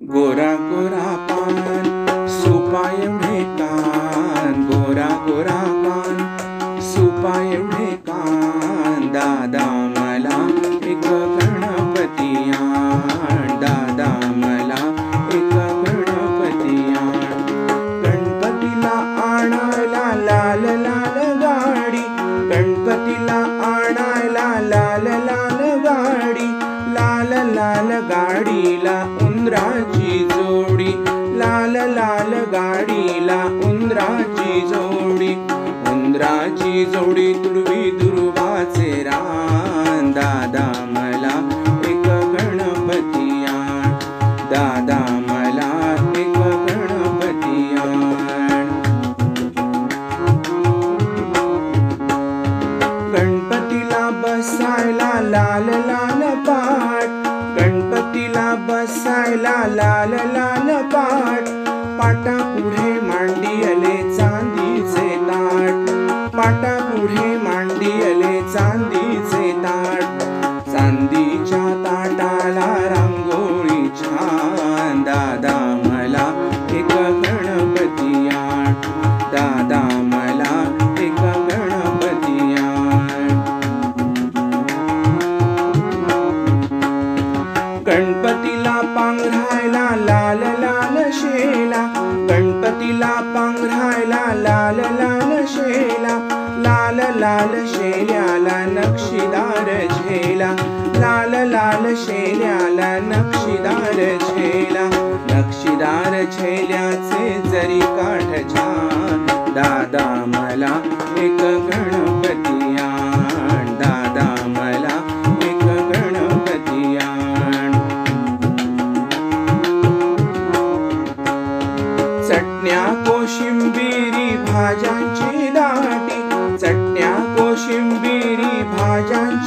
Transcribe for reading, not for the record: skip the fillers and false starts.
गोरा गोरा पान सुपा एवढे कान, गोरा गोरा पान सुपा एवढे कान, दादा मला एक गणपती आण, दादा मला एक गणपती आण. गणपतीला आणायला लाल लाल गाडी, गणपतीला आणायला लाल लाल गाडी, लाल लाल गाडीला उंदराची जोडी, लाल लाल गाडीला उंदराची जोडी, उंदराची जोडी तुडवी दुर्वाचे रान, दादा मला एक गणपती आण, दादा मला एक गणपती आण. गणपतीला बसायला लाल लाल पाट, गणपतीला बसायला लाल लाल पाट, पाटापुढे मांडियले चांदीचे ताट, पाटापुढे मांडियले चांदीचे ताट, चांदीच्या ताटाला रांगोळी छान, दादा मला एक गणपती आण, दादा मला एक गणपती आण. गणपतीला पांघरायला लाल लाल शेला, गणपतीला पांघरायला लाल लाल शेला, लाल लाल शेल्याला नक्षीदार झेला, लाल लाल शेल्याला नक्षीदार झेला, नक्षीदार झेल्याचे जरी काठ छान, दादा मला एक गणपती आण, दादा मला एक गणपती आण. चटण्या कोशिंबिरी भाज्यांची दाटी, चटण्या कोशिंबिरी भाज्यांची